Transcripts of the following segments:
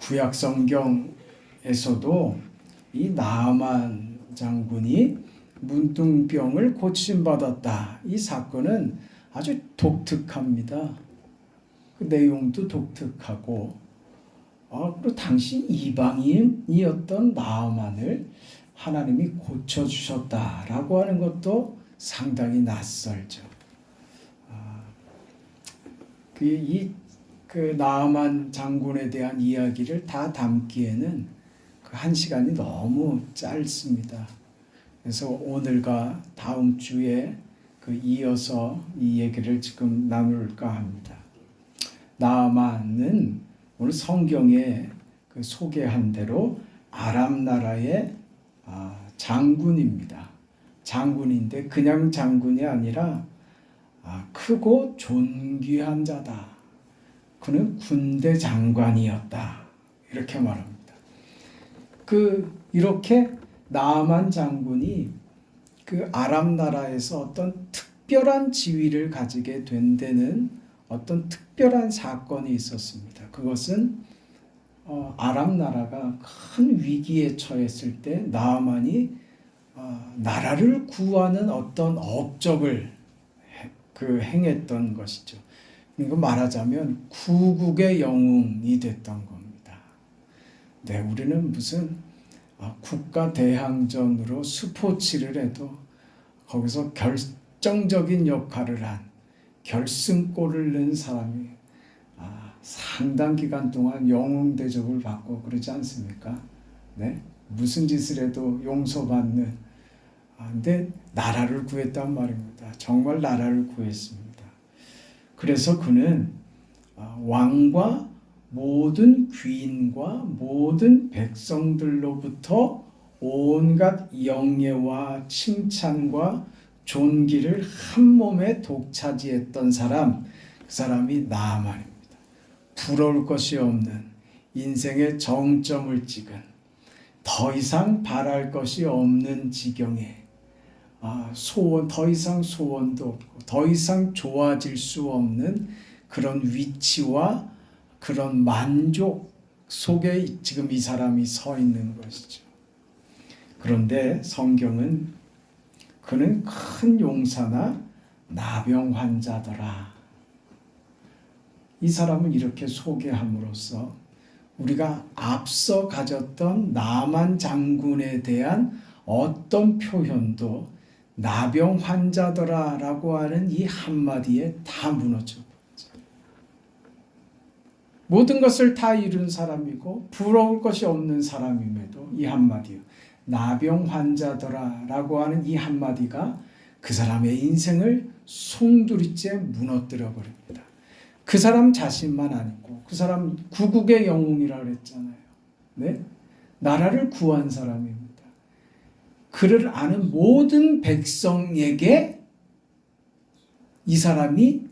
구약 성경에서도 이 나아만 장군이 문둥병을 고침받았다. 이 사건은 아주 독특합니다. 그 내용도 독특하고, 그리고 당시 이방인이었던 나아만을 하나님이 고쳐주셨다라고 하는 것도 상당히 낯설죠. 그 나아만 장군에 대한 이야기를 다 담기에는 그 한 시간이 너무 짧습니다. 그래서 오늘과 다음 주에 이어서 이 얘기를 지금 나눌까 합니다. 나아만은 오늘 성경에 소개한 대로 아람 나라의 장군입니다. 장군인데 그냥 장군이 아니라 크고 존귀한 자다. 그는 군대 장관이었다. 이렇게 말합니다. 이렇게 나아만 장군이 그 아람 나라에서 어떤 특별한 지위를 가지게 된 데는 어떤 특별한 사건이 있었습니다. 그것은 아람 나라가 큰 위기에 처했을 때 나아만이 나라를 구하는 어떤 업적을 행했던 것이죠. 그러니까 말하자면 구국의 영웅이 됐던 겁니다. 네, 우리는 무슨 국가 대항전으로 스포츠를 해도 거기서 결정적인 역할을 한 결승골을 넣은 사람이 상당 기간 동안 영웅 대접을 받고 그러지 않습니까? 네, 무슨 짓을 해도 용서받는. 근데 나라를 구했단 말입니다. 정말 나라를 구했습니다. 그래서 그는 왕과 모든 귀인과 모든 백성들로부터 온갖 영예와 칭찬과 존귀를 한 몸에 독차지했던 사람, 그 사람이 나아만입니다. 부러울 것이 없는 인생의 정점을 찍은, 더 이상 바랄 것이 없는 지경에 더 이상 소원도 없고 더 이상 좋아질 수 없는 그런 위치와 그런 만족 속에 지금 이 사람이 서 있는 것이죠. 그런데 성경은 그는 큰 용사나 나병 환자더라. 이 사람을 이렇게 소개함으로써 우리가 앞서 가졌던 나아만 장군에 대한 어떤 표현도 나병 환자더라라고 하는 이 한마디에 다 무너져 버리죠. 모든 것을 다 이룬 사람이고 부러울 것이 없는 사람임에도 이 한마디요. 나병 환자더라라고 하는 이 한마디가 그 사람의 인생을 송두리째 무너뜨려 버립니다. 그 사람 자신만 아니고 그 사람 구국의 영웅이라고 그랬잖아요. 네? 나라를 구한 사람입니다. 그를 아는 모든 백성에게 이 사람이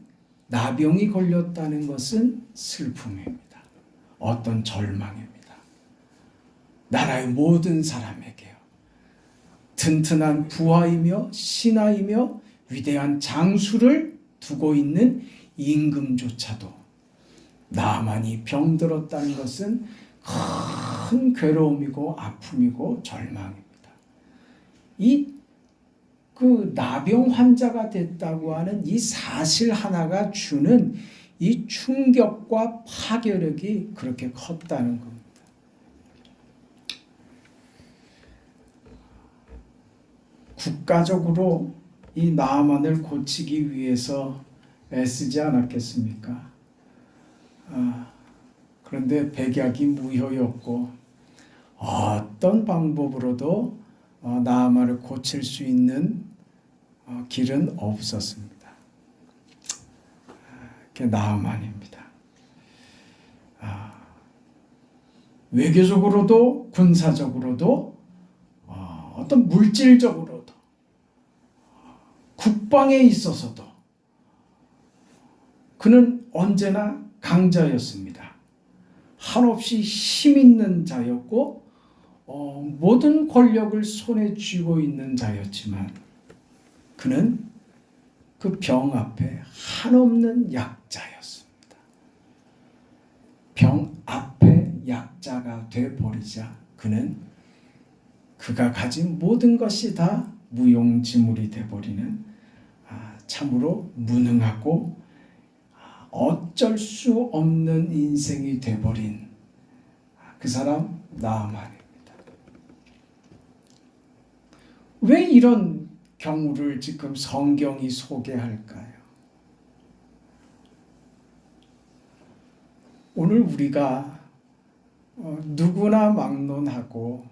나병이 걸렸다는 것은 슬픔입니다. 어떤 절망입니다. 나라의 모든 사람에게요. 튼튼한 부하이며 신하이며 위대한 장수를 두고 있는 임금조차도 나아만이 병들었다는 것은 큰 괴로움이고 아픔이고 절망입니다. 나병 환자가 됐다고 하는 이 사실 하나가 주는 이 충격과 파괴력이 그렇게 컸다는 겁니다. 국가적으로 이 나아만을 고치기 위해서 애쓰지 않았겠습니까? 그런데 백약이 무효였고 어떤 방법으로도 나아만을 고칠 수 있는 길은 없었습니다. 그게 나아만입니다. 외교적으로도 군사적으로도 어떤 물질적으로도 국방에 있어서도 그는 언제나 강자였습니다. 한없이 힘 있는 자였고 모든 권력을 손에 쥐고 있는 자였지만 그는 그 병 앞에 한없는 약자였습니다. 병 앞에 약자 자가 돼 버리자 그는 그가 가진 모든 것이 다 무용지물이 돼 버리는 참으로 무능하고 어쩔 수 없는 인생이 돼 버린 그 사람 나아만입니다. 왜 이런 경우를 지금 성경이 소개할까요? 오늘 우리가 누구나 막론하고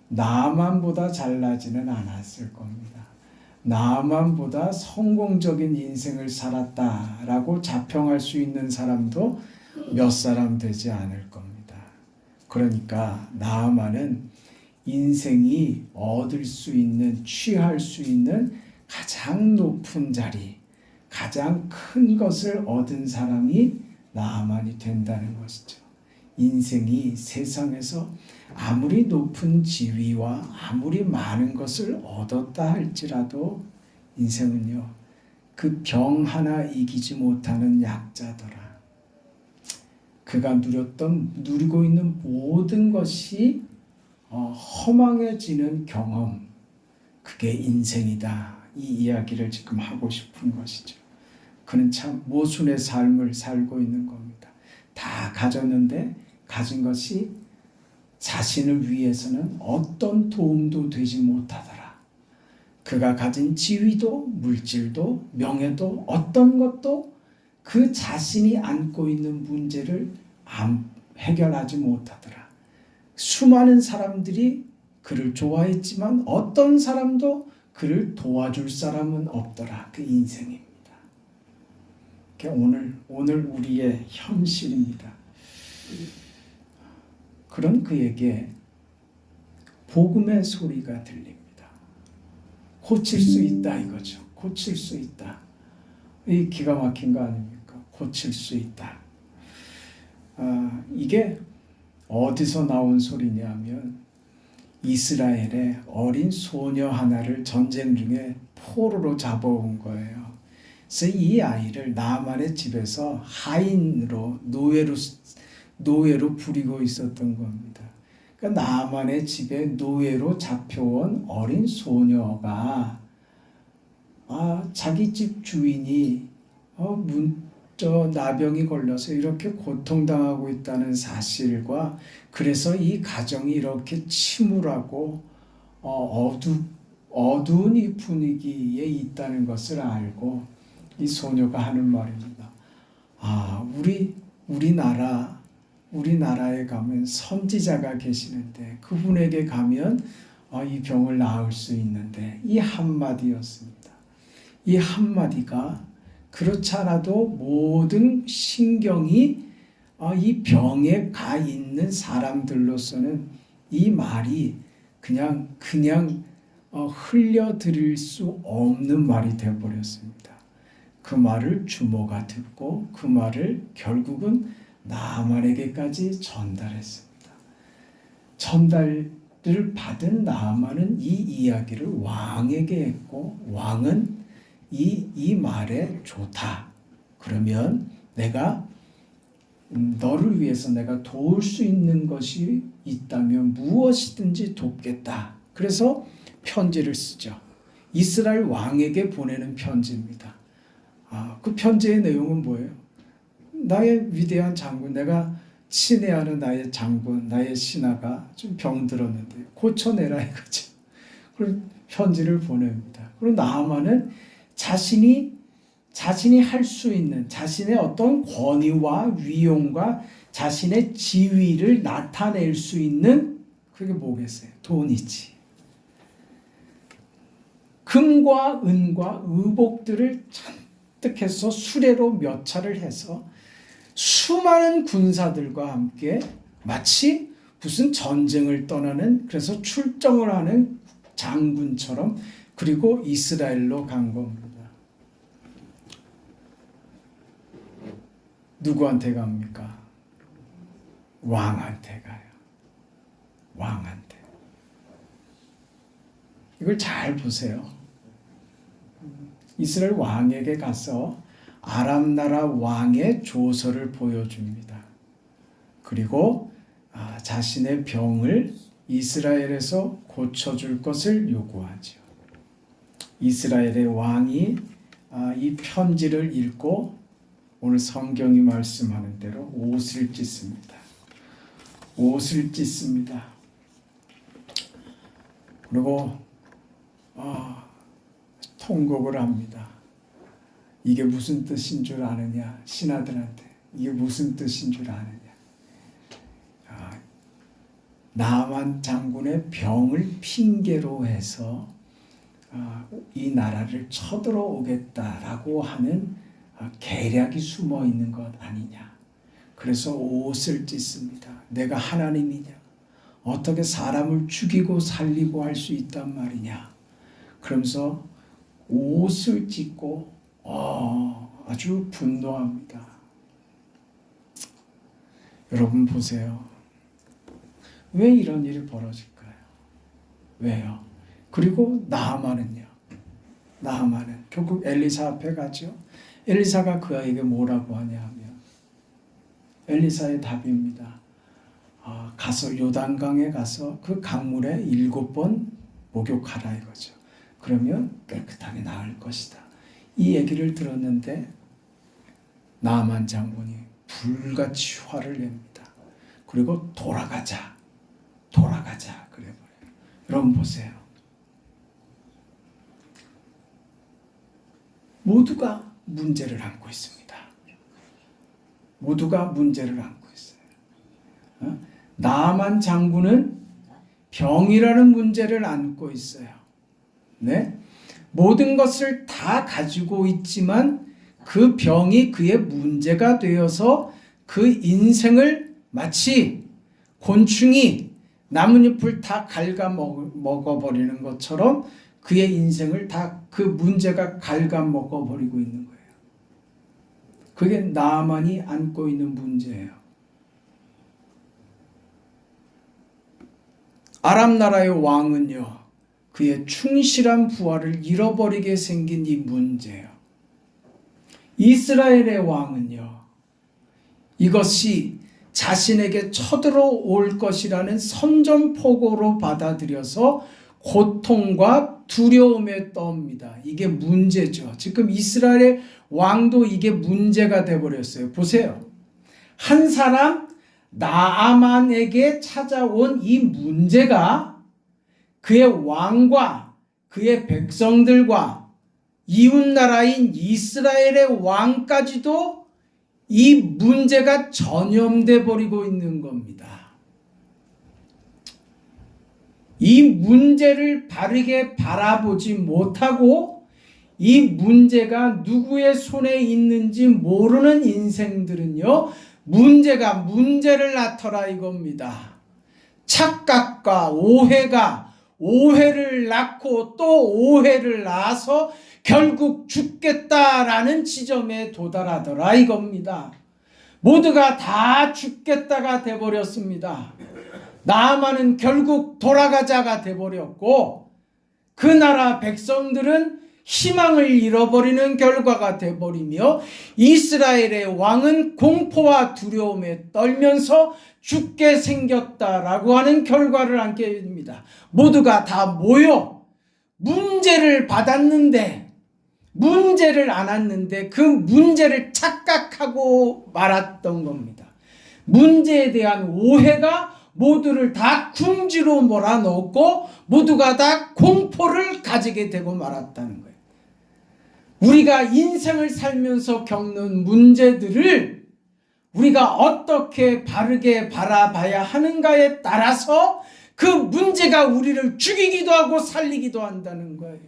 나만보다 잘나지는 않았을 겁니다. 나만보다 성공적인 인생을 살았다라고 자평할 수 있는 사람도 몇 사람 되지 않을 겁니다. 그러니까 나만은 인생이 얻을 수 있는, 취할 수 있는 가장 높은 자리, 가장 큰 것을 얻은 사람이 나만이 된다는 것이죠. 인생이 세상에서 아무리 높은 지위와 아무리 많은 것을 얻었다 할지라도 인생은요, 그 병 하나 이기지 못하는 약자더라. 그가 누리고 있는 모든 것이 허망해지는 경험, 그게 인생이다. 이 이야기를 지금 하고 싶은 것이죠. 그는 참 모순의 삶을 살고 있는 겁니다. 다 가졌는데 가진 것이 자신을 위해서는 어떤 도움도 되지 못하더라. 그가 가진 지위도 물질도 명예도 어떤 것도 그 자신이 안고 있는 문제를 해결하지 못하더라. 수많은 사람들이 그를 좋아했지만 어떤 사람도 그를 도와줄 사람은 없더라. 그 인생입니다. 오늘 우리의 현실입니다. 그런 그에게 복음의 소리가 들립니다. 고칠 수 있다 이거죠. 고칠 수 있다. 이 기가 막힌 거 아닙니까? 고칠 수 있다. 이게 어디서 나온 소리냐면 이스라엘의 어린 소녀 하나를 전쟁 중에 포로로 잡아온 거예요. 그래서 이 아이를 나만의 집에서 하인으로 노예로 부리고 있었던 겁니다. 그러니까 나만의 집에 노예로 잡혀온 어린 소녀가 자기 집 주인이 나병이 걸려서 이렇게 고통당하고 있다는 사실과 그래서 이 가정이 이렇게 침울하고 어두운 이 분위기에 있다는 것을 알고 이 소녀가 하는 말입니다. 우리나라에 가면 선지자가 계시는데 그분에게 가면 이 병을 나을 수 있는데 이 한마디였습니다. 이 한마디가 그렇지 않아도 모든 신경이 이 병에 가 있는 사람들로서는 이 말이 그냥 흘려들일 수 없는 말이 되어버렸습니다. 그 말을 주모가 듣고 그 말을 결국은 나아만에게까지 전달했습니다. 전달을 받은 나아만은 이 이야기를 왕에게 했고 왕은 이 말에 좋다. 그러면 내가 너를 위해서 내가 도울 수 있는 것이 있다면 무엇이든지 돕겠다. 그래서 편지를 쓰죠. 이스라엘 왕에게 보내는 편지입니다. 그 편지의 내용은 뭐예요? 나의 위대한 장군, 내가 친애하는 나의 장군, 나의 신하가 좀 병들었는데 고쳐내라 이거죠. 그리고 편지를 보냅니다. 그리고 나아만은 자신이 할 수 있는 자신의 어떤 권위와 위용과 자신의 지위를 나타낼 수 있는 그게 뭐겠어요? 돈이지. 금과 은과 의복들을 잔뜩 해서 수레로 몇 차를 해서 수많은 군사들과 함께 마치 무슨 전쟁을 떠나는 그래서 출정을 하는 장군처럼 그리고 이스라엘로 간 겁니다. 누구한테 갑니까? 왕한테 가요. 왕한테. 이걸 잘 보세요. 이스라엘 왕에게 가서 아람 나라 왕의 조서를 보여줍니다. 그리고 자신의 병을 이스라엘에서 고쳐줄 것을 요구하죠. 이스라엘의 왕이 이 편지를 읽고 오늘 성경이 말씀하는 대로 옷을 찢습니다. 옷을 찢습니다. 그리고 통곡을 합니다. 이게 무슨 뜻인 줄 아느냐? 신하들한테 이게 무슨 뜻인 줄 아느냐? 나만 장군의 병을 핑계로 해서 이 나라를 쳐들어오겠다라고 하는 계략이 숨어 있는 것 아니냐. 그래서 옷을 찢습니다. 내가 하나님이냐? 어떻게 사람을 죽이고 살리고 할 수 있단 말이냐? 그러면서 옷을 찢고 아주 분노합니다. 여러분 보세요. 왜 이런 일이 벌어질까요? 왜요? 그리고 나하만은요. 나하만은 결국 엘리사 앞에 가죠. 엘리사가 그에게 뭐라고 하냐면 엘리사의 답입니다. 가서 요단강에 가서 그 강물에 7번 목욕하라 이거죠. 그러면 깨끗하게 나을 것이다. 이 얘기를 들었는데 나하만 장군이 불같이 화를 냅니다. 그리고 돌아가자 그래버려요. 여러분 보세요. 모두가 문제를 안고 있습니다. 모두가 문제를 안고 있어요. 나하만 장군은 병이라는 문제를 안고 있어요. 네? 모든 것을 다 가지고 있지만 그 병이 그의 문제가 되어서 그 인생을 마치 곤충이 나뭇잎을 다 갉아먹어버리는 것처럼 그의 인생을 다 그 문제가 갉아먹어버리고 있는 거예요. 그게 나만이 안고 있는 문제예요. 아람 나라의 왕은요, 그의 충실한 부하를 잃어버리게 생긴 이 문제예요. 이스라엘의 왕은요, 이것이 자신에게 쳐들어올 것이라는 선전포고로 받아들여서 고통과 두려움에 떠옵니다. 이게 문제죠. 지금 이스라엘의 왕도 이게 문제가 되어버렸어요. 보세요. 한 사람 나아만에게 찾아온 이 문제가 그의 왕과 그의 백성들과 이웃나라인 이스라엘의 왕까지도 이 문제가 전염돼 버리고 있는 겁니다. 이 문제를 바르게 바라보지 못하고 이 문제가 누구의 손에 있는지 모르는 인생들은요, 문제가 문제를 낳더라 이겁니다. 착각과 오해가 오해를 낳고 또 오해를 낳아서 결국 죽겠다라는 지점에 도달하더라 이겁니다. 모두가 다 죽겠다가 돼버렸습니다. 나아만은 결국 돌아가자가 돼버렸고 그 나라 백성들은 희망을 잃어버리는 결과가 돼버리며 이스라엘의 왕은 공포와 두려움에 떨면서 죽게 생겼다라고 하는 결과를 안게 됩니다. 모두가 다 모여 문제를 받았는데 문제를 안았는데 그 문제를 착각하고 말았던 겁니다. 문제에 대한 오해가 모두를 다 궁지로 몰아넣고 모두가 다 공포를 가지게 되고 말았다는 거예요. 우리가 인생을 살면서 겪는 문제들을 우리가 어떻게 바르게 바라봐야 하는가에 따라서 그 문제가 우리를 죽이기도 하고 살리기도 한다는 거예요.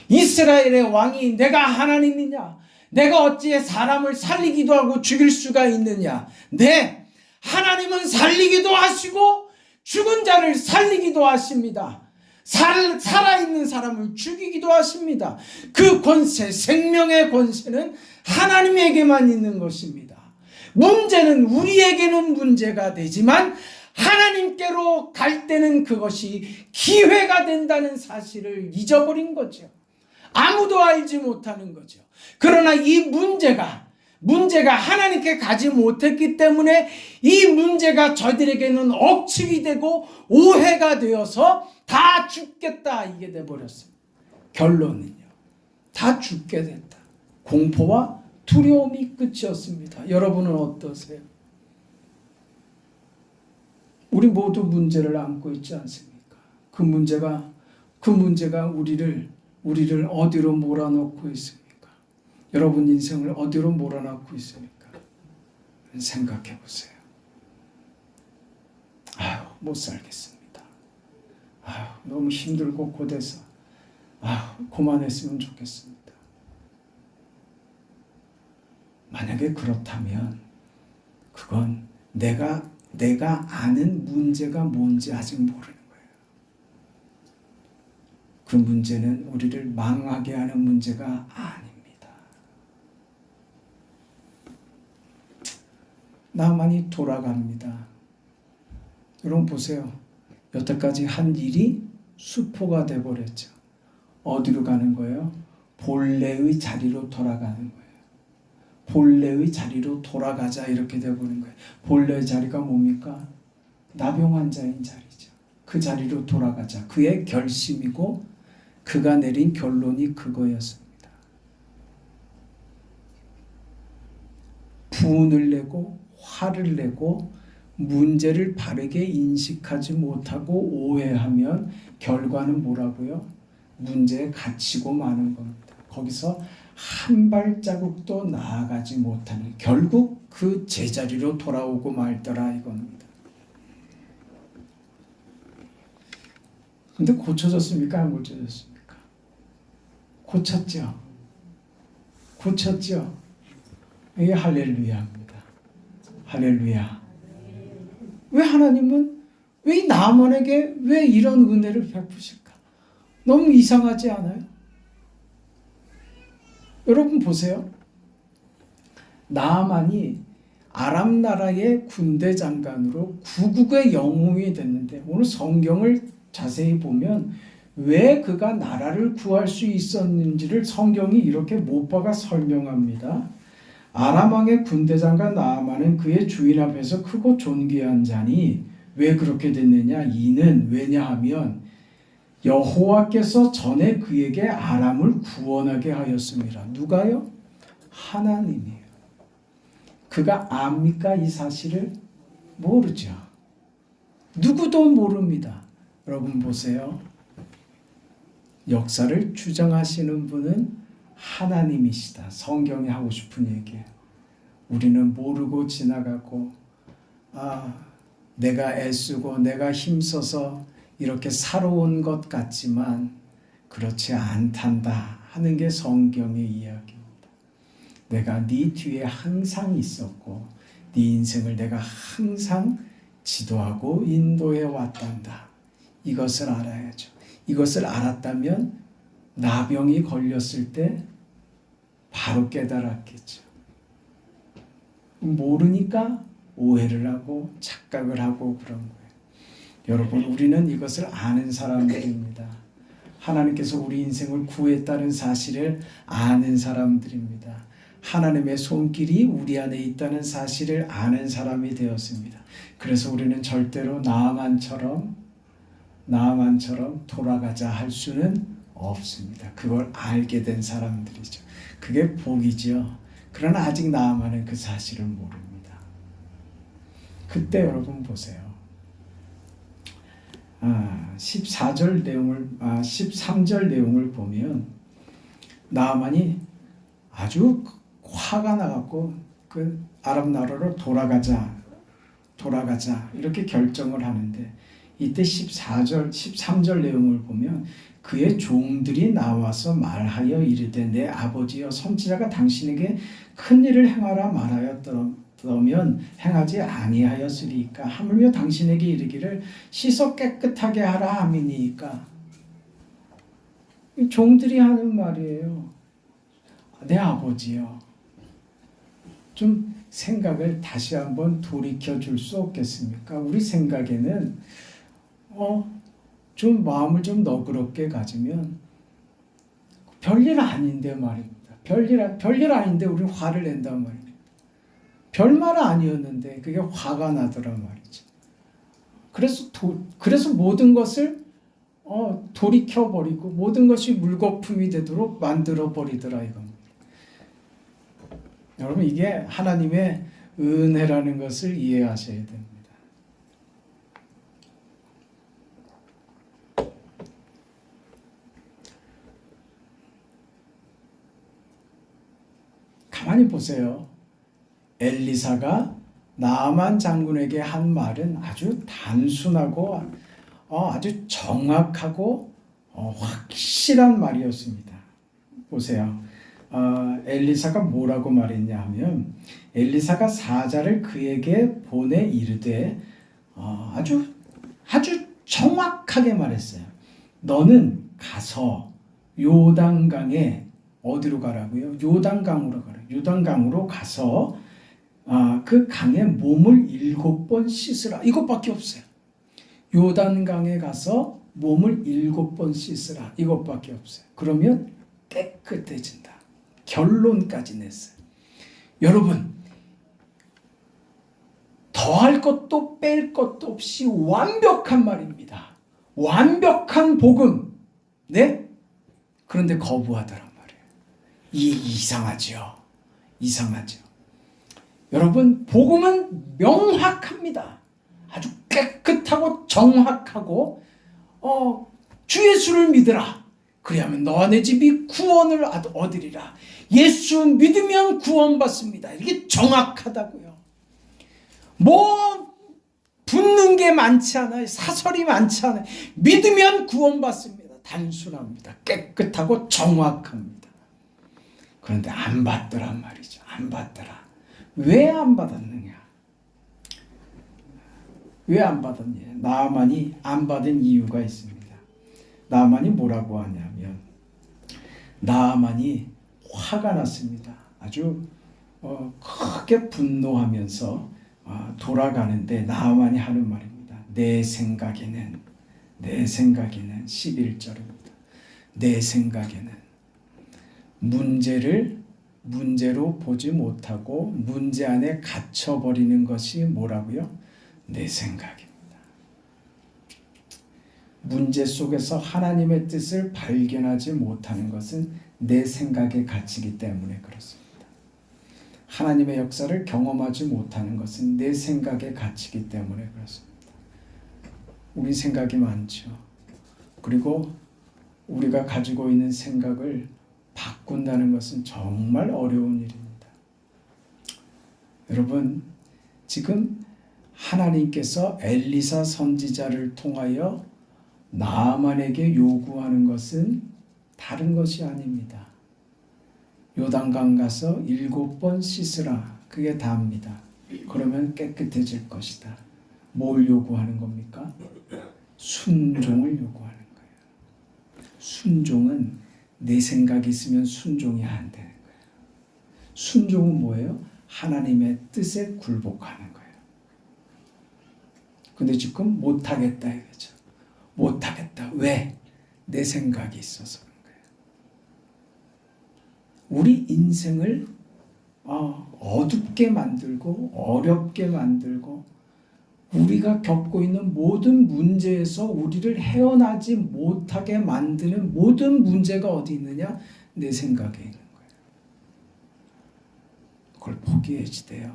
이스라엘의 왕이 내가 하나님이냐? 내가 어찌 사람을 살리기도 하고 죽일 수가 있느냐? 네, 하나님은 살리기도 하시고 죽은 자를 살리기도 하십니다. 살아있는 사람을 죽이기도 하십니다. 그 권세, 생명의 권세는 하나님에게만 있는 것입니다. 문제는 우리에게는 문제가 되지만 하나님께로 갈 때는 그것이 기회가 된다는 사실을 잊어버린 거죠. 아무도 알지 못하는 거죠. 그러나 이 문제가 문제가 하나님께 가지 못했기 때문에 이 문제가 저들에게는 억측이 되고 오해가 되어서 다 죽겠다 이게 돼버렸어요. 결론은요. 다 죽게 됐다. 공포와 두려움이 끝이었습니다. 여러분은 어떠세요? 우리 모두 문제를 안고 있지 않습니까? 그 문제가 우리를 어디로 몰아넣고 있습니까? 여러분 인생을 어디로 몰아넣고 있습니까? 생각해 보세요. 아유, 못 살겠습니다. 아유, 너무 힘들고 고돼서 아유, 그만했으면 좋겠습니다. 만약에 그렇다면 그건 내가 아는 문제가 뭔지 아직 모르는 거예요. 그 문제는 우리를 망하게 하는 문제가 아닙니다. 나만이 돌아갑니다. 여러분 보세요. 여태까지 한 일이 수포가 돼버렸죠. 어디로 가는 거예요? 본래의 자리로 돌아가는 거예요. 본래의 자리로 돌아가자 이렇게 돼버린 거예요. 본래의 자리가 뭡니까? 나병 환자인 자리죠. 그 자리로 돌아가자. 그의 결심이고 그가 내린 결론이 그거였습니다. 분을 내고 화를 내고 문제를 바르게 인식하지 못하고 오해하면 결과는 뭐라고요? 문제에 갇히고 마는 겁니다. 거기서 한 발자국도 나아가지 못하는, 결국 그 제자리로 돌아오고 말더라 이겁니다. 근데 고쳐졌습니까? 안 고쳐졌습니까? 고쳤죠. 고쳤죠. 이게 할렐루야입니다. 할렐루야. 왜 하나님은 왜 이 나만에게 왜 이런 은혜를 베푸실까? 너무 이상하지 않아요? 여러분 보세요. 나만이 아람 나라의 군대 장관으로 구국의 영웅이 됐는데 오늘 성경을 자세히 보면 왜 그가 나라를 구할 수 있었는지를 성경이 이렇게 못 박아 설명합니다. 아람 왕의 군대 장관 나아만은 그의 주인 앞에서 크고 존귀한 자니 왜 그렇게 됐느냐? 이는 왜냐하면 여호와께서 전에 그에게 아람을 구원하게 하였습니다. 누가요? 하나님이에요. 그가 압니까? 이 사실을 모르죠. 누구도 모릅니다. 여러분 보세요. 역사를 주장하시는 분은 하나님이시다. 성경이 하고 싶은 얘기예요. 우리는 모르고 지나가고 내가 애쓰고 내가 힘써서 이렇게 살아온 것 같지만 그렇지 않단다 하는 게 성경의 이야기입니다. 내가 네 뒤에 항상 있었고 네 인생을 내가 항상 지도하고 인도해 왔단다. 이것을 알아야죠. 이것을 알았다면 나병이 걸렸을 때 바로 깨달았겠죠. 모르니까 오해를 하고 착각을 하고 그런 거예요. 여러분, 우리는 이것을 아는 사람들입니다. 하나님께서 우리 인생을 구했다는 사실을 아는 사람들입니다. 하나님의 손길이 우리 안에 있다는 사실을 아는 사람이 되었습니다. 그래서 우리는 절대로 나아만처럼 돌아가자 할 수는 없습니다. 그걸 알게 된 사람들이죠. 그게 복이죠. 그러나 아직 나아만은 그 사실을 모릅니다. 그때 여러분 보세요. 13절 내용을 보면 나아만이 아주 화가 나갖고 그 아람 나라로 돌아가자 이렇게 결정을 하는데 이때 13절 내용을 보면 그의 종들이 나와서 말하여 이르되 내 아버지여 선지자가 당신에게 큰 일을 행하라 말하였더면 행하지 아니하였으리이까 하물며 당신에게 이르기를 씻어 깨끗하게 하라 함이니이까. 종들이 하는 말이에요. 내 아버지요. 좀 생각을 다시 한번 돌이켜 줄 수 없겠습니까? 우리 생각에는 좀 마음을 좀 너그럽게 가지면 별일 아닌데 말입니다. 별일 아닌데 우리 화를 낸단 말입니다. 별말 아니었는데 그게 화가 나더란 말이죠. 그래서 모든 것을 돌이켜버리고 모든 것이 물거품이 되도록 만들어버리더라 이겁니다. 여러분 이게 하나님의 은혜라는 것을 이해하셔야 됩니다. 가만히 보세요. 엘리사가 나아만 장군에게 한 말은 아주 단순하고 아주 정확하고 확실한 말이었습니다. 보세요. 엘리사가 뭐라고 말했냐 하면 엘리사가 사자를 그에게 보내 이르되 아주 정확하게 말했어요. 너는 가서 요단강에 어디로 가라고요? 요단강으로 가라. 요단강으로 가서 그 강에 몸을 7번 씻으라. 이것밖에 없어요. 요단강에 가서 몸을 7번 씻으라. 이것밖에 없어요. 그러면 깨끗해진다. 결론까지 냈어요. 여러분, 더할 것도 뺄 것도 없이 완벽한 말입니다. 완벽한 복음. 네? 그런데 거부하더란 말이에요. 이게 이상하죠. 여러분, 복음은 명확합니다. 아주 깨끗하고 정확하고 주 예수를 믿으라. 그리하면 너와 내 집이 구원을 얻으리라. 예수 믿으면 구원받습니다. 이게 정확하다고요. 붙는 게 많지 않아요. 사설이 많지 않아요. 믿으면 구원받습니다. 단순합니다. 깨끗하고 정확합니다. 그런데 안 받더란 말이죠. 안 받더라. 왜 안 받았느냐? 왜 안 받았냐? 나아만이 안 받은 이유가 있습니다. 나아만이 뭐라고 하냐면 나아만이 화가 났습니다. 아주 크게 분노하면서 돌아가는데 나아만이 하는 말입니다. 내 생각에는 11절입니다. 내 생각에는 문제로 보지 못하고 문제 안에 갇혀버리는 것이 뭐라고요? 내 생각입니다. 문제 속에서 하나님의 뜻을 발견하지 못하는 것은 내 생각에 갇히기 때문에 그렇습니다. 하나님의 역사를 경험하지 못하는 것은 내 생각에 갇히기 때문에 그렇습니다. 우리 생각이 많죠. 그리고 우리가 가지고 있는 생각을 바꾼다는 것은 정말 어려운 일입니다. 여러분, 지금 하나님께서 엘리사 선지자를 통하여 나아만에게 요구하는 것은 다른 것이 아닙니다. 요단강 가서 7번 씻으라. 그게 다입니다. 그러면 깨끗해질 것이다. 뭘 요구하는 겁니까? 순종을 요구하는 거예요. 순종은 내 생각이 있으면 순종이 안 되는 거예요. 순종은 뭐예요? 하나님의 뜻에 굴복하는 거예요. 근데 지금 못하겠다 이거죠. 못하겠다. 왜? 내 생각이 있어서 그런 거예요. 우리 인생을 어둡게 만들고 어렵게 만들고 우리가 겪고 있는 모든 문제에서 우리를 헤어나지 못하게 만드는 모든 문제가 어디 있느냐? 내 생각에 있는 거예요. 그걸 포기해야지 돼요.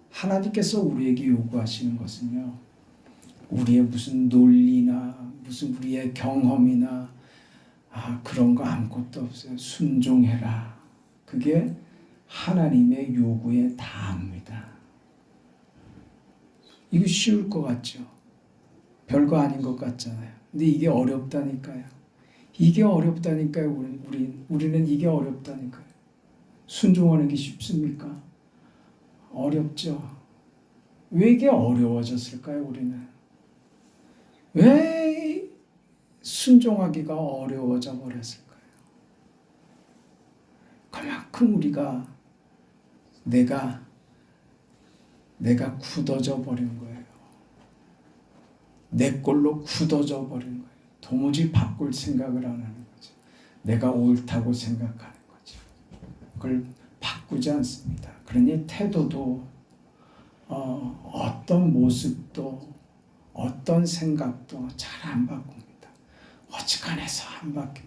하나님께서 우리에게 요구하시는 것은요, 우리의 무슨 논리나 무슨 우리의 경험이나 그런 거 아무것도 없어요. 순종해라. 그게 하나님의 요구에 다합니다. 이거 쉬울 것 같죠? 별거 아닌 것 같잖아요. 근데 이게 어렵다니까요. 이게 어렵다니까요. 우리는 이게 어렵다니까요. 순종하는 게 쉽습니까? 어렵죠. 왜 이게 어려워졌을까요? 우리는 왜 순종하기가 어려워져 버렸을까요? 그만큼 우리가 내가 굳어져 버린 거예요. 내 꼴로 굳어져 버린 거예요. 도무지 바꿀 생각을 안 하는 거죠. 내가 옳다고 생각하는 거죠. 그걸 바꾸지 않습니다. 그러니 태도도 어떤 모습도 어떤 생각도 잘 안 바꿉니다. 어지간해서 안 바뀝니다.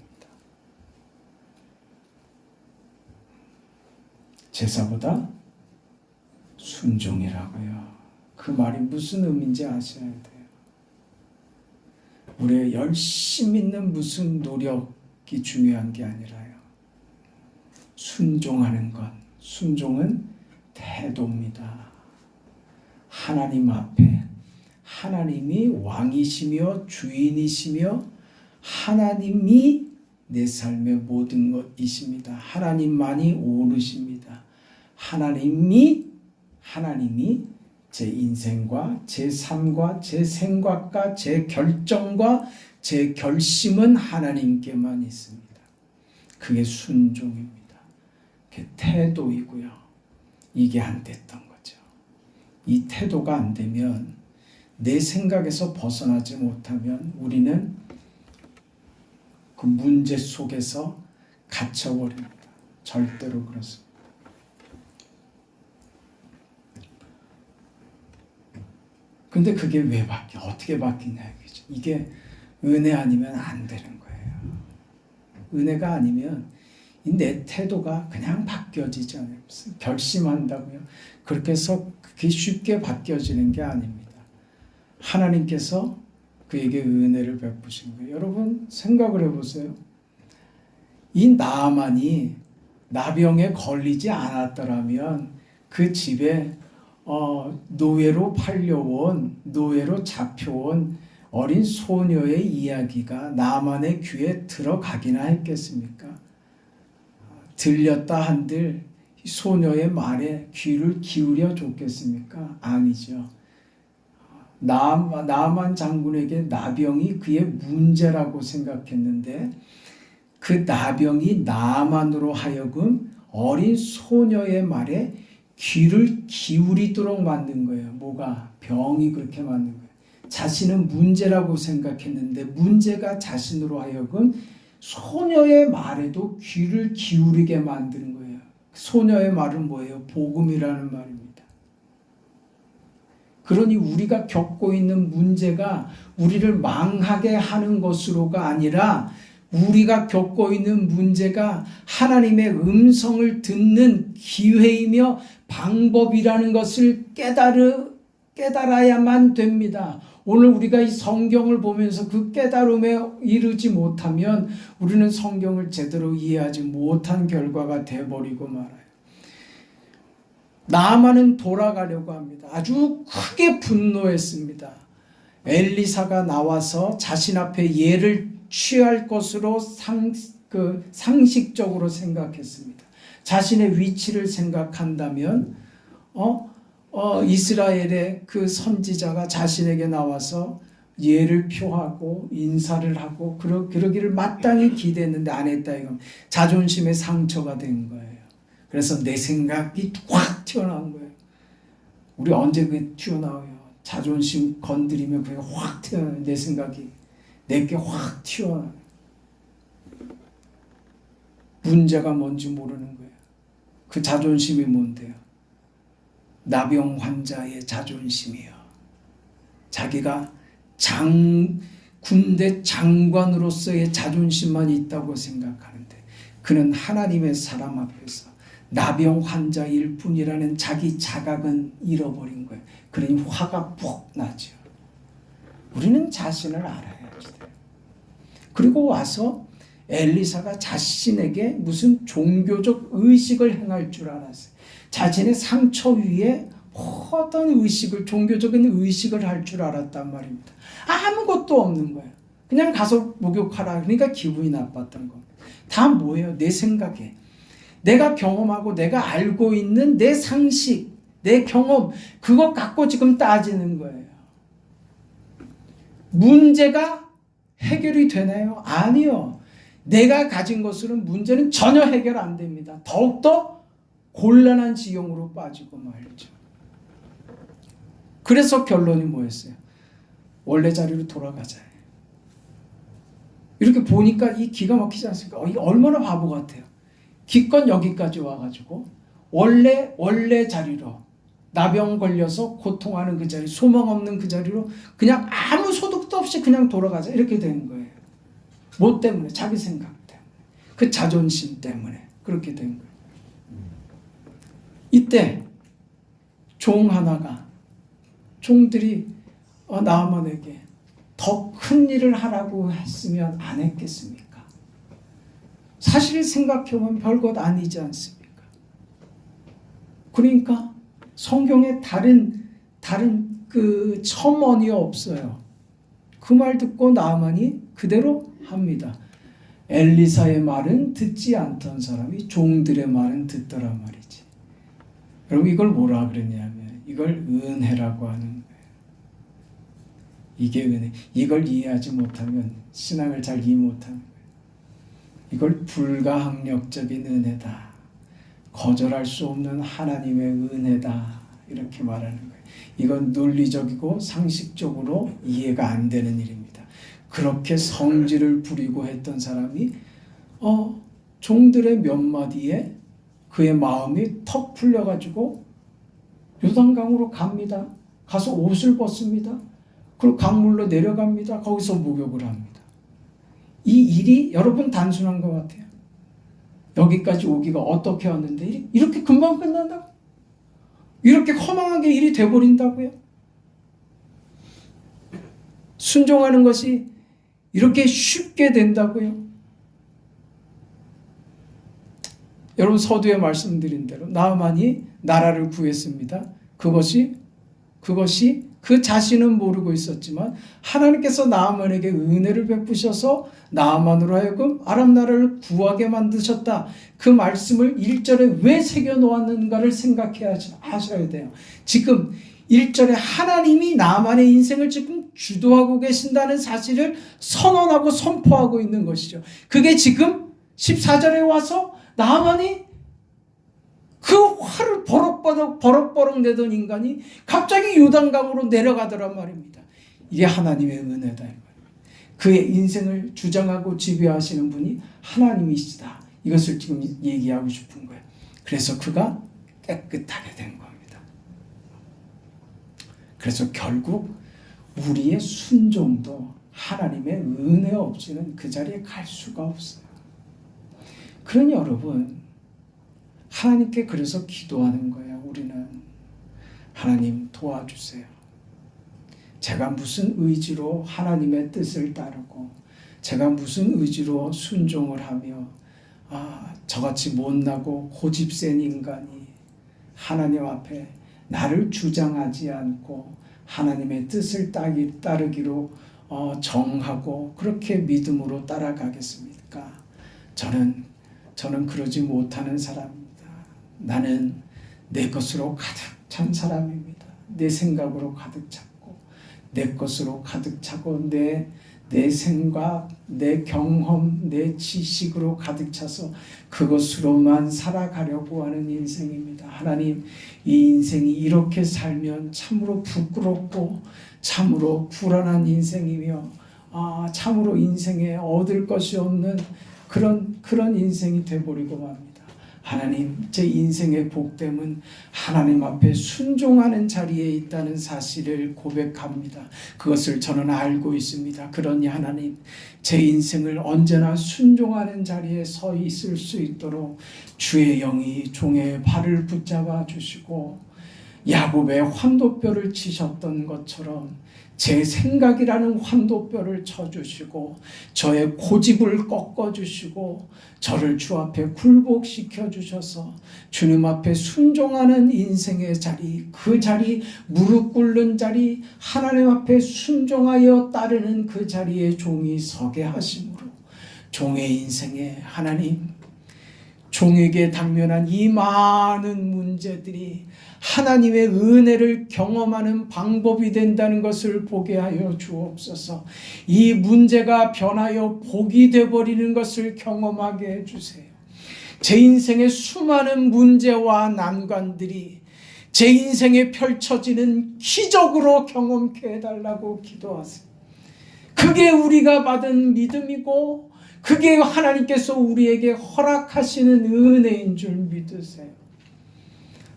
제사보다 순종이라고요. 그 말이 무슨 의미인지 아셔야 돼요. 우리의 열심히 있는 무슨 노력이 중요한 게 아니라요. 순종하는 것, 순종은 태도입니다. 하나님 앞에 하나님이 왕이시며 주인이시며 하나님이 내 삶의 모든 것이십니다. 하나님만이 오르십니다. 하나님이 제 인생과 제 삶과 제 생각과 제 결정과 제 결심은 하나님께만 있습니다. 그게 순종입니다. 그게 태도이고요. 이게 안 됐던 거죠. 이 태도가 안 되면 내 생각에서 벗어나지 못하면 우리는 그 문제 속에서 갇혀버립니다. 절대로 그렇습니다. 근데 그게 왜 어떻게 바뀌냐 이거죠. 이게 은혜 아니면 안 되는 거예요. 은혜가 아니면 내 태도가 그냥 바뀌어지지 않아요. 결심한다고요. 그렇게 해서 그게 쉽게 바뀌어지는 게 아닙니다. 하나님께서 그에게 은혜를 베푸신 거예요. 여러분 생각을 해보세요. 이 나만이 나병에 걸리지 않았더라면 그 집에 노예로 팔려온, 노예로 잡혀온 어린 소녀의 이야기가 나만의 귀에 들어가기나 했겠습니까? 들렸다 한들 소녀의 말에 귀를 기울여 줬겠습니까? 아니죠. 나만 장군에게 나병이 그의 문제라고 생각했는데 그 나병이 나만으로 하여금 어린 소녀의 말에 귀를 기울이도록 만든 거예요. 뭐가? 병이 그렇게 만든 거예요. 자신은 문제라고 생각했는데 문제가 자신으로 하여금 소녀의 말에도 귀를 기울이게 만드는 거예요. 소녀의 말은 뭐예요? 복음이라는 말입니다. 그러니 우리가 겪고 있는 문제가 우리를 망하게 하는 것으로가 아니라 우리가 겪고 있는 문제가 하나님의 음성을 듣는 기회이며 방법이라는 것을 깨달아야만 됩니다. 오늘 우리가 이 성경을 보면서 그 깨달음에 이르지 못하면 우리는 성경을 제대로 이해하지 못한 결과가 되어버리고 말아요. 나만은 돌아가려고 합니다. 아주 크게 분노했습니다. 엘리사가 나와서 자신 앞에 예를 취할 것으로 상식적으로 생각했습니다. 자신의 위치를 생각한다면 이스라엘의 그 선지자가 자신에게 나와서 예를 표하고 인사를 하고 그러기를 마땅히 기대했는데 안 했다 이건 자존심의 상처가 된 거예요. 그래서 내 생각이 확 튀어나온 거예요. 우리 언제 그게 튀어나와요? 자존심 건드리면 그게 확 튀어나와요. 내 생각이 내게 확 튀어나와요. 문제가 뭔지 모르는 거예요. 그 자존심이 뭔데요? 나병 환자의 자존심이요. 자기가 군대 장관으로서의 자존심만 있다고 생각하는데 그는 하나님의 사람 앞에서 나병 환자일 뿐이라는 자기 자각은 잃어버린 거예요. 그러니 화가 푹 나죠. 우리는 자신을 알아야지 돼요. 그리고 와서 엘리사가 자신에게 무슨 종교적 의식을 행할 줄 알았어요. 자신의 상처 위에 어떤 의식을, 종교적인 의식을 할 줄 알았단 말입니다. 아무것도 없는 거예요. 그냥 가서 목욕하라. 그러니까 기분이 나빴던 겁니다. 다 뭐예요? 내 생각에. 내가 경험하고 내가 알고 있는 내 상식, 내 경험, 그것 갖고 지금 따지는 거예요. 문제가 해결이 되나요? 아니요. 내가 가진 것으로는 문제는 전혀 해결 안 됩니다. 더욱더 곤란한 지경으로 빠지고 말죠. 그래서 결론이 뭐였어요? 원래 자리로 돌아가자. 이렇게 보니까 이 기가 막히지 않습니까? 이 얼마나 바보 같아요. 기껏 여기까지 와가지고 원래 자리로, 나병 걸려서 고통하는 그 자리, 소망 없는 그 자리로 그냥 아무 소득도 없이 그냥 돌아가자, 이렇게 된 거예요. 뭐 때문에? 자기 생각 때문에, 그 자존심 때문에 그렇게 된 거예요. 이때 종 하나가, 종들이 나아만에게 더 큰 일을 하라고 했으면 안 했겠습니까? 사실 생각해보면 별것 아니지 않습니까? 그러니까 성경에 다른 그 첨언이 없어요. 그 말 듣고 나아만이 그대로 합니다. 엘리사의 말은 듣지 않던 사람이 종들의 말은 듣더라 말이지. 여러분, 이걸 뭐라 그러냐면 이걸 은혜라고 하는 거예요. 이게 은혜. 이걸 이해하지 못하면 신앙을 잘 이해 못하는 거예요. 이걸 불가항력적인 은혜다, 거절할 수 없는 하나님의 은혜다, 이렇게 말하는 거예요. 이건 논리적이고 상식적으로 이해가 안 되는 일입니다. 그렇게 성질을 부리고 했던 사람이 종들의 몇 마디에 그의 마음이 턱 풀려가지고 요단강으로 갑니다. 가서 옷을 벗습니다. 그리고 강물로 내려갑니다. 거기서 목욕을 합니다. 이 일이 여러분 단순한 것 같아요. 여기까지 오기가 어떻게 왔는데 이렇게 금방 끝난다고? 이렇게 허망하게 일이 돼버린다고요? 순종하는 것이 이렇게 쉽게 된다고요? 여러분, 서두에 말씀드린 대로 나아만이 나라를 구했습니다. 그것이 그 자신은 모르고 있었지만 하나님께서 나아만에게 은혜를 베푸셔서 나아만으로 하여금 아람 나라를 구하게 만드셨다. 그 말씀을 1절에 왜 새겨놓았는가를 생각해야 하셔야 돼요. 지금 1절에 하나님이 나아만의 인생을 지금 주도하고 계신다는 사실을 선언하고 선포하고 있는 것이죠. 그게 지금 14절에 와서 나아만이 그 화를 버럭버럭 내던 인간이 갑자기 요단강으로 내려가더란 말입니다. 이게 하나님의 은혜다. 그의 인생을 주장하고 지배하시는 분이 하나님이시다. 이것을 지금 얘기하고 싶은 거예요. 그래서 그가 깨끗하게 된 겁니다. 그래서 결국 우리의 순종도 하나님의 은혜 없이는 그 자리에 갈 수가 없어요. 그러니 여러분, 하나님께 그래서 기도하는 거예요. 우리는 하나님 도와주세요. 제가 무슨 의지로 하나님의 뜻을 따르고 제가 무슨 의지로 순종을 하며 저같이 못나고 고집센 인간이 하나님 앞에 나를 주장하지 않고 하나님의 뜻을 따르기로 정하고 그렇게 믿음으로 따라가겠습니까? 저는 그러지 못하는 사람입니다. 나는 내 것으로 가득 찬 사람입니다. 내 생각으로 가득 찼고 내 것으로 가득 차고 내 생각, 내 경험, 내 지식으로 가득 차서 그것으로만 살아가려고 하는 인생입니다. 하나님, 이 인생이 이렇게 살면 참으로 부끄럽고 참으로 불안한 인생이며 참으로 인생에 얻을 것이 없는 그런 인생이 돼버리고 맙니다. 하나님, 제 인생의 복됨은 하나님 앞에 순종하는 자리에 있다는 사실을 고백합니다. 그것을 저는 알고 있습니다. 그러니 하나님, 제 인생을 언제나 순종하는 자리에 서 있을 수 있도록 주의 영이 종의 발을 붙잡아 주시고 야곱의 환도뼈를 치셨던 것처럼 제 생각이라는 환도뼈를 쳐주시고 저의 고집을 꺾어주시고 저를 주 앞에 굴복시켜 주셔서 주님 앞에 순종하는 인생의 자리, 그 자리, 무릎 꿇는 자리, 하나님 앞에 순종하여 따르는 그 자리에 종이 서게 하심으로 종의 인생에 하나님, 종에게 당면한 이 많은 문제들이 하나님의 은혜를 경험하는 방법이 된다는 것을 보게 하여 주옵소서. 이 문제가 변하여 복이 되어버리는 것을 경험하게 해주세요. 제 인생의 수많은 문제와 난관들이 제 인생에 펼쳐지는 기적으로 경험케 해달라고 기도하세요. 그게 우리가 받은 믿음이고 그게 하나님께서 우리에게 허락하시는 은혜인 줄 믿으세요.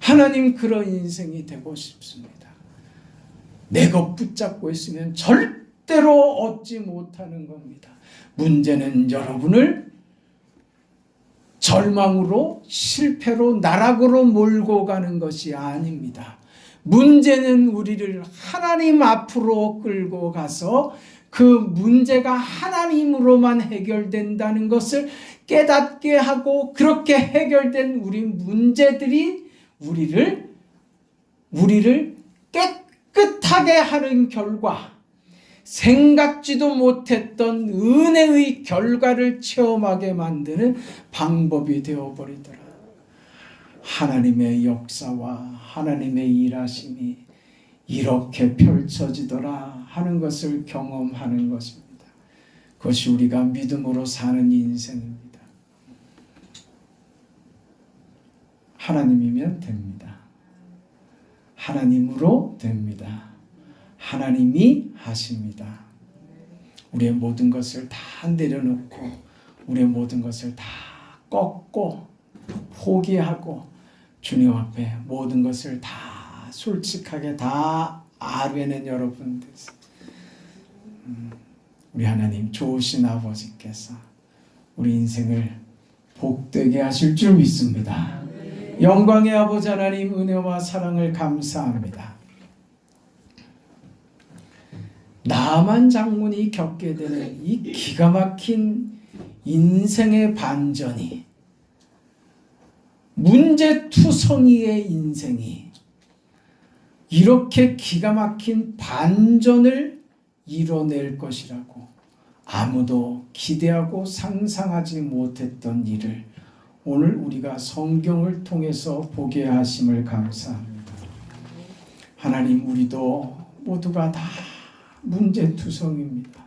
하나님, 그런 인생이 되고 싶습니다. 내 것 붙잡고 있으면 절대로 얻지 못하는 겁니다. 문제는 여러분을 절망으로, 실패로, 나락으로 몰고 가는 것이 아닙니다. 문제는 우리를 하나님 앞으로 끌고 가서 그 문제가 하나님으로만 해결된다는 것을 깨닫게 하고, 그렇게 해결된 우리 문제들이 우리를 깨끗하게 하는 결과, 생각지도 못했던 은혜의 결과를 체험하게 만드는 방법이 되어버리더라. 하나님의 역사와 하나님의 일하심이 이렇게 펼쳐지더라 하는 것을 경험하는 것입니다. 그것이 우리가 믿음으로 사는 인생입니다. 하나님이면 됩니다. 하나님으로 됩니다. 하나님이 하십니다. 우리의 모든 것을 다 내려놓고, 우리의 모든 것을 다 꺾고 포기하고 주님 앞에 모든 것을 다 솔직하게 다 아뢰는 여러분 되세요. 우리 하나님, 좋으신 아버지께서 우리 인생을 복되게 하실 줄 믿습니다. 영광의 아버지 하나님, 은혜와 사랑을 감사합니다. 나만 장군이 겪게 되는 이 기가 막힌 인생의 반전이, 문제투성이의 인생이 이렇게 기가 막힌 반전을 이뤄낼 것이라고 아무도 기대하고 상상하지 못했던 일을 오늘 우리가 성경을 통해서 보게 하심을 감사합니다. 하나님, 우리도 모두가 다 문제투성입니다.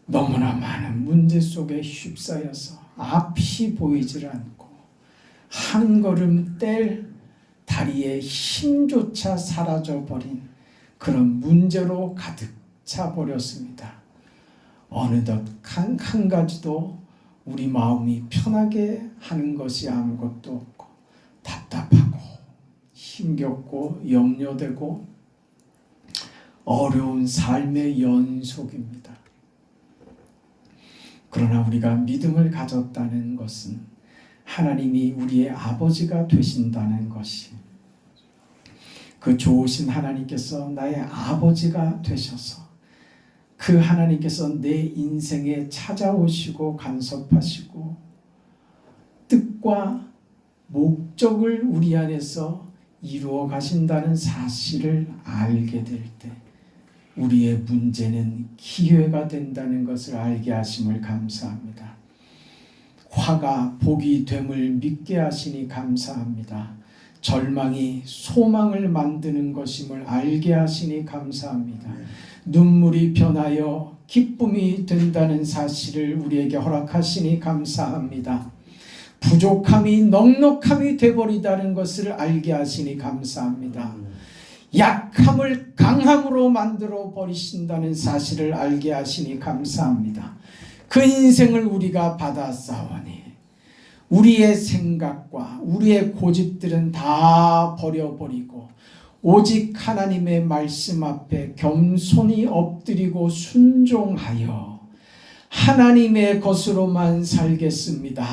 너무나 많은 문제 속에 휩싸여서 앞이 보이질 않고 한 걸음 뗄 다리의 힘조차 사라져버린 그런 문제로 가득 차버렸습니다. 어느덧 한 가지도 우리 마음이 편하게 하는 것이 아무것도 없고, 답답하고 힘겹고 염려되고 어려운 삶의 연속입니다. 그러나 우리가 믿음을 가졌다는 것은 하나님이 우리의 아버지가 되신다는 것이, 그 좋으신 하나님께서 나의 아버지가 되셔서 그 하나님께서 내 인생에 찾아오시고 간섭하시고 뜻과 목적을 우리 안에서 이루어 가신다는 사실을 알게 될 때 우리의 문제는 기회가 된다는 것을 알게 하심을 감사합니다. 화가 복이 됨을 믿게 하시니 감사합니다. 절망이 소망을 만드는 것임을 알게 하시니 감사합니다. 눈물이 변하여 기쁨이 된다는 사실을 우리에게 허락하시니 감사합니다. 부족함이 넉넉함이 되버리다는 것을 알게 하시니 감사합니다. 약함을 강함으로 만들어 버리신다는 사실을 알게 하시니 감사합니다. 그 인생을 우리가 받아싸우니 우리의 생각과 우리의 고집들은 다 버려버리고 오직 하나님의 말씀 앞에 겸손히 엎드리고 순종하여 하나님의 것으로만 살겠습니다.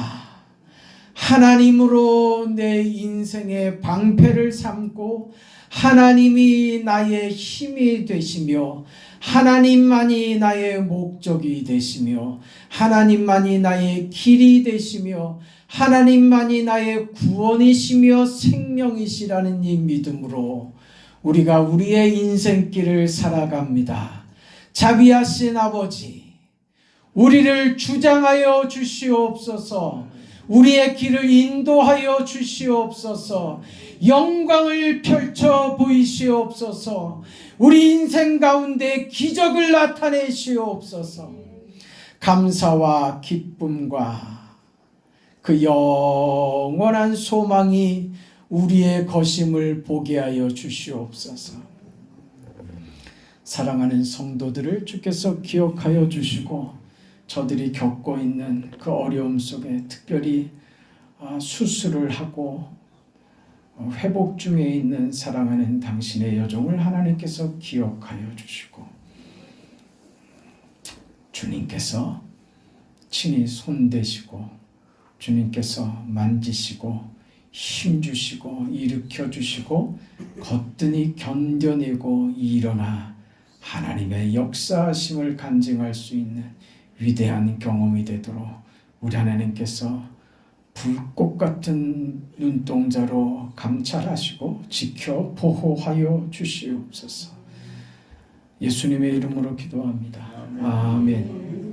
하나님으로 내 인생의 방패를 삼고 하나님이 나의 힘이 되시며 하나님만이 나의 목적이 되시며 하나님만이 나의 길이 되시며 하나님만이 나의 구원이시며 생명이시라는 이 믿음으로 우리가 우리의 인생길을 살아갑니다. 자비하신 아버지, 우리를 주장하여 주시옵소서. 우리의 길을 인도하여 주시옵소서. 영광을 펼쳐 보이시옵소서. 우리 인생 가운데 기적을 나타내시옵소서. 감사와 기쁨과 그 영원한 소망이 우리의 것임을 보게 하여 주시옵소서. 사랑하는 성도들을 주께서 기억하여 주시고 저들이 겪고 있는 그 어려움 속에 특별히 수술을 하고 회복 중에 있는 사랑하는 당신의 여종을 하나님께서 기억하여 주시고 주님께서 친히 손대시고 주님께서 만지시고 힘주시고 일으켜주시고 거뜬히 견뎌내고 일어나 하나님의 역사하심을 간증할 수 있는 위대한 경험이 되도록 우리 하나님께서 불꽃 같은 눈동자로 감찰하시고 지켜 보호하여 주시옵소서. 예수님의 이름으로 기도합니다. 아멘.